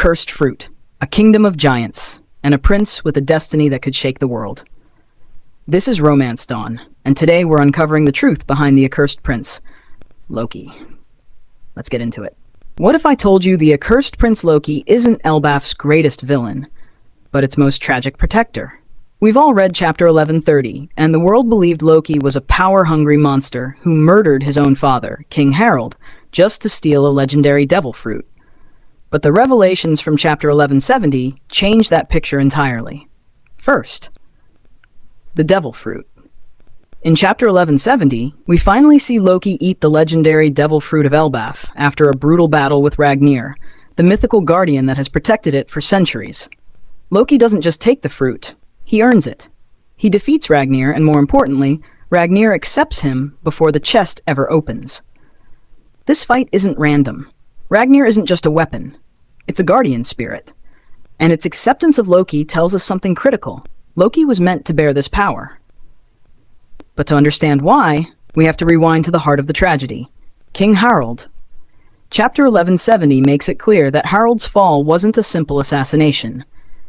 cursed fruit, a kingdom of giants, and a prince with a destiny that could shake the world. This is Romance Dawn, and today we're uncovering the truth behind the accursed prince, Loki. Let's get into it. What if I told you the accursed prince Loki isn't Elbaf's greatest villain, but its most tragic protector? We've all read chapter 1130, and the world believed Loki was a power-hungry monster who murdered his own father, King Harald, just to steal a legendary devil fruit. But the revelations from chapter 1170 change that picture entirely. First, the devil fruit. In chapter 1170, we finally see Loki eat the legendary devil fruit of Elbaf after a brutal battle with Ragnir, the mythical guardian that has protected it for centuries. Loki doesn't just take the fruit, he earns it. He defeats Ragnir, and more importantly, Ragnir accepts him before the chest ever opens. This fight isn't random. Ragnir isn't just a weapon. It's a guardian spirit. And its acceptance of Loki tells us something critical. Loki was meant to bear this power. But to understand why, we have to rewind to the heart of the tragedy. King Harald. Chapter 1170 makes it clear that Harald's fall wasn't a simple assassination.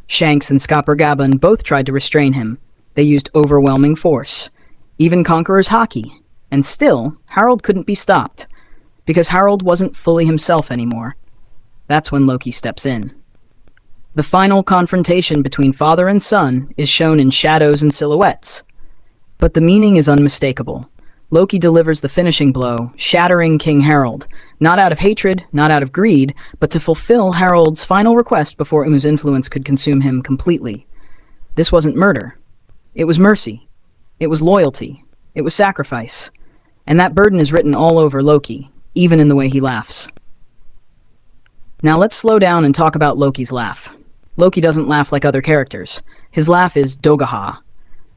Shanks and Skapergaban both tried to restrain him. They used overwhelming force, even Conqueror's Haki. And still, Harald couldn't be stopped, because Harald wasn't fully himself anymore. That's when Loki steps in. The final confrontation between father and son is shown in shadows and silhouettes. But the meaning is unmistakable. Loki delivers the finishing blow, shattering King Harald, not out of hatred, not out of greed, but to fulfill Harald's final request before Umu's influence could consume him completely. This wasn't murder. It was mercy. It was loyalty. It was sacrifice. And that burden is written all over Loki, even in the way he laughs. Now let's slow down and talk about Loki's laugh. Loki doesn't laugh like other characters. His laugh is dogaha.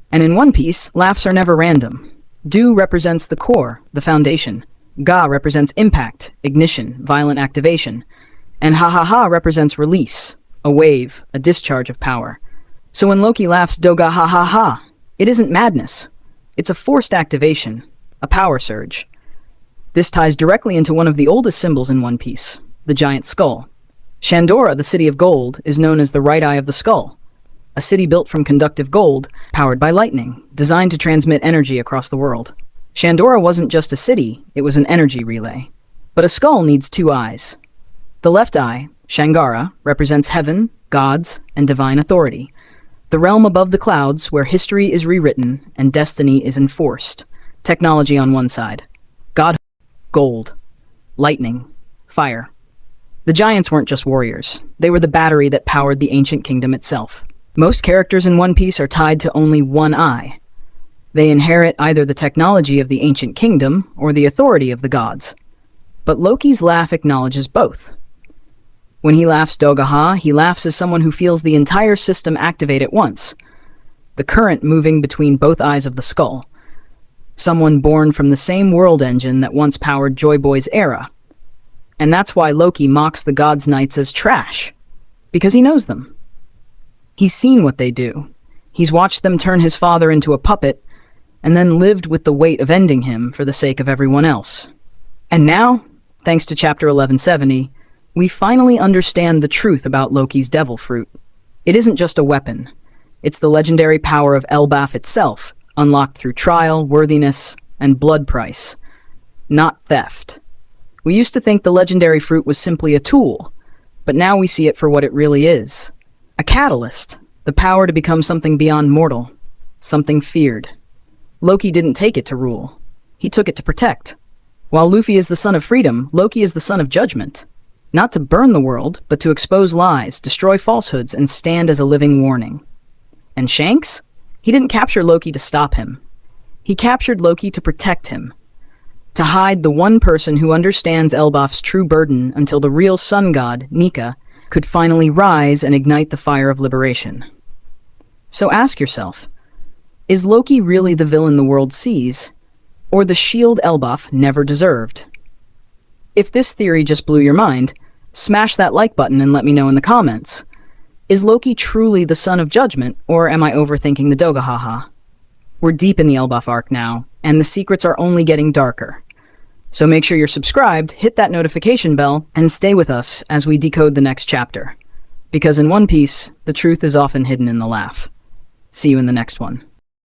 And in One Piece, laughs are never random. Do represents the core, the foundation. Ga represents impact, ignition, violent activation. And ha-ha-ha represents release, a wave, a discharge of power. So when Loki laughs doga ha-ha-ha, it isn't madness. It's a forced activation, a power surge. This ties directly into one of the oldest symbols in One Piece, the giant skull. Shandora, the city of gold, is known as the right eye of the skull. A city built from conductive gold, powered by lightning, designed to transmit energy across the world. Shandora wasn't just a city, it was an energy relay. But a skull needs two eyes. The left eye, Shangara, represents heaven, gods, and divine authority. The realm above the clouds where history is rewritten and destiny is enforced. Technology on one side. God, gold, lightning, fire. The giants weren't just warriors. They were the battery that powered the ancient kingdom itself. Most characters in One Piece are tied to only one eye. They inherit either the technology of the ancient kingdom or the authority of the gods. But Loki's laugh acknowledges both. When he laughs dogaha, he laughs as someone who feels the entire system activate at once, the current moving between both eyes of the skull. Someone born from the same world engine that once powered Joy Boy's era. And that's why Loki mocks the gods' knights as trash, because he knows them. He's seen what they do. He's watched them turn his father into a puppet, and then lived with the weight of ending him for the sake of everyone else. And now, thanks to chapter 1170, we finally understand the truth about Loki's devil fruit. It isn't just a weapon. It's the legendary power of Elbaf itself, unlocked through trial, worthiness, and blood price. Not theft. We used to think the legendary fruit was simply a tool, but now we see it for what it really is. A catalyst, the power to become something beyond mortal, something feared. Loki didn't take it to rule. He took it to protect. While Luffy is the son of freedom, Loki is the son of judgment. Not to burn the world, but to expose lies, destroy falsehoods, and stand as a living warning. And Shanks? He didn't capture Loki to stop him. He captured Loki to protect him. To hide the one person who understands Elbaf's true burden until the real sun god, Nika, could finally rise and ignite the fire of liberation. So ask yourself, is Loki really the villain the world sees, or the shield Elbaf never deserved? If this theory just blew your mind, smash that like button and let me know in the comments. Is Loki truly the son of judgment, or am I overthinking the dogahaha? We're deep in the Elbaf arc now, and the secrets are only getting darker. So make sure you're subscribed, hit that notification bell, and stay with us as we decode the next chapter. Because in One Piece, the truth is often hidden in the laugh. See you in the next one.